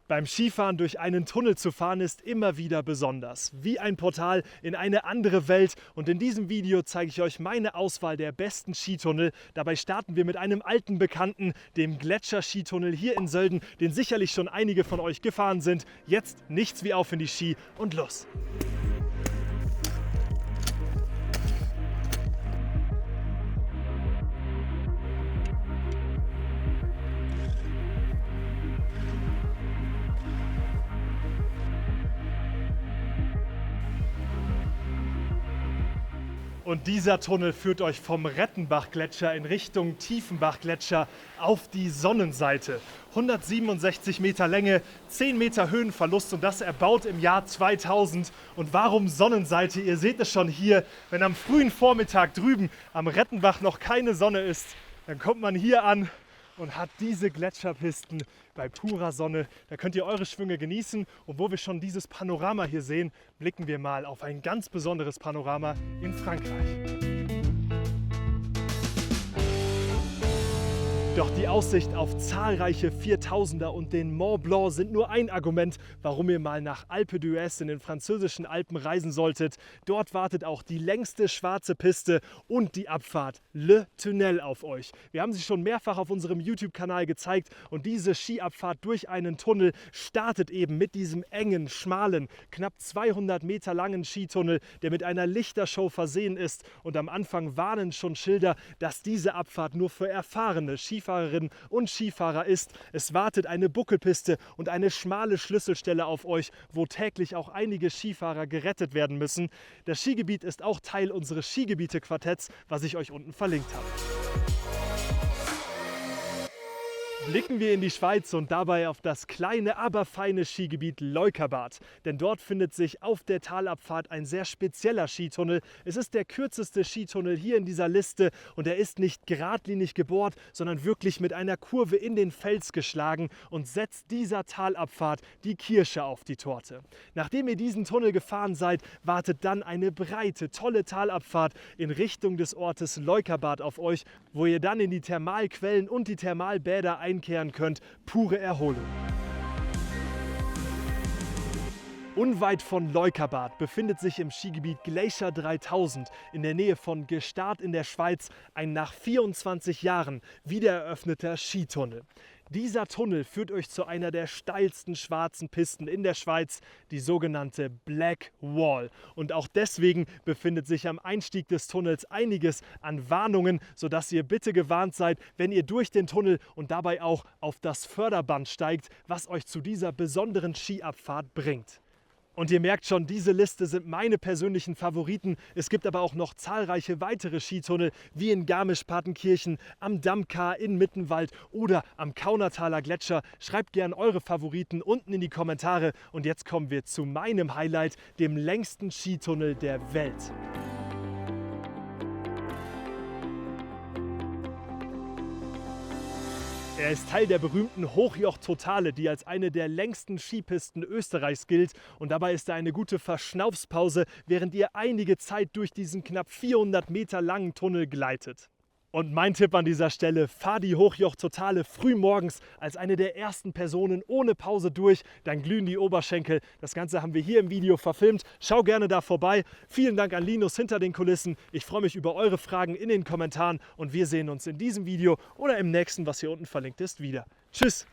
Beim Skifahren durch einen Tunnel zu fahren ist immer wieder besonders. Wie ein Portal in eine andere Welt. Und in diesem Video zeige ich euch meine Auswahl der besten Skitunnel. Dabei starten wir mit einem alten Bekannten, dem Gletscher-Skitunnel hier in Sölden, den sicherlich schon einige von euch gefahren sind. Jetzt nichts wie auf in die Ski und los! Und dieser Tunnel führt euch vom Rettenbach-Gletscher in Richtung Tiefenbach-Gletscher auf die Sonnenseite. 167 Meter Länge, 10 Meter Höhenverlust und das erbaut im Jahr 2000. Und warum Sonnenseite? Ihr seht es schon hier, wenn am frühen Vormittag drüben am Rettenbach noch keine Sonne ist, dann kommt man hier an und hat diese Gletscherpisten bei purer Sonne. Da könnt ihr eure Schwünge genießen. Und wo wir schon dieses Panorama hier sehen, blicken wir mal auf ein ganz besonderes Panorama in Frankreich. Doch die Aussicht auf zahlreiche 4000er und den Mont Blanc sind nur ein Argument, warum ihr mal nach Alpe d'Huez in den französischen Alpen reisen solltet. Dort wartet auch die längste schwarze Piste und die Abfahrt Le Tunnel auf euch. Wir haben sie schon mehrfach auf unserem YouTube-Kanal gezeigt und diese Skiabfahrt durch einen Tunnel startet eben mit diesem engen, schmalen, knapp 200 Meter langen Skitunnel, der mit einer Lichtershow versehen ist. Und am Anfang warnen schon Schilder, dass diese Abfahrt nur für erfahrene Skifahrerinnen und Skifahrer ist. Es wartet eine Buckelpiste und eine schmale Schlüsselstelle auf euch, wo täglich auch einige Skifahrer gerettet werden müssen. Das Skigebiet ist auch Teil unseres Skigebiete-Quartetts, was ich euch unten verlinkt habe. Blicken wir in die Schweiz und dabei auf das kleine, aber feine Skigebiet Leukerbad. Denn dort findet sich auf der Talabfahrt ein sehr spezieller Skitunnel. Es ist der kürzeste Skitunnel hier in dieser Liste und er ist nicht geradlinig gebohrt, sondern wirklich mit einer Kurve in den Fels geschlagen und setzt dieser Talabfahrt die Kirsche auf die Torte. Nachdem ihr diesen Tunnel gefahren seid, wartet dann eine breite, tolle Talabfahrt in Richtung des Ortes Leukerbad auf euch, wo ihr dann in die Thermalquellen und die Thermalbäder einkehren könnt. Pure Erholung. Unweit von Leukerbad befindet sich im Skigebiet Glacier 3000 in der Nähe von Gstaad in der Schweiz ein nach 24 Jahren wiedereröffneter Skitunnel. Dieser Tunnel führt euch zu einer der steilsten schwarzen Pisten in der Schweiz, die sogenannte Black Wall. Und auch deswegen befindet sich am Einstieg des Tunnels einiges an Warnungen, sodass ihr bitte gewarnt seid, wenn ihr durch den Tunnel und dabei auch auf das Förderband steigt, was euch zu dieser besonderen Skiabfahrt bringt. Und ihr merkt schon, diese Liste sind meine persönlichen Favoriten. Es gibt aber auch noch zahlreiche weitere Skitunnel, wie in Garmisch-Partenkirchen, am Dammkar in Mittenwald oder am Kaunertaler Gletscher. Schreibt gern eure Favoriten unten in die Kommentare. Und jetzt kommen wir zu meinem Highlight, dem längsten Skitunnel der Welt. Er ist Teil der berühmten Hochjoch Totale, die als eine der längsten Skipisten Österreichs gilt. Und dabei ist da eine gute Verschnaufspause, während ihr einige Zeit durch diesen knapp 400 Meter langen Tunnel gleitet. Und mein Tipp an dieser Stelle, fahr die Hochjoch Totale früh morgens als eine der ersten Personen ohne Pause durch, dann glühen die Oberschenkel. Das Ganze haben wir hier im Video verfilmt. Schau gerne da vorbei. Vielen Dank an Linus hinter den Kulissen. Ich freue mich über eure Fragen in den Kommentaren und wir sehen uns in diesem Video oder im nächsten, was hier unten verlinkt ist, wieder. Tschüss!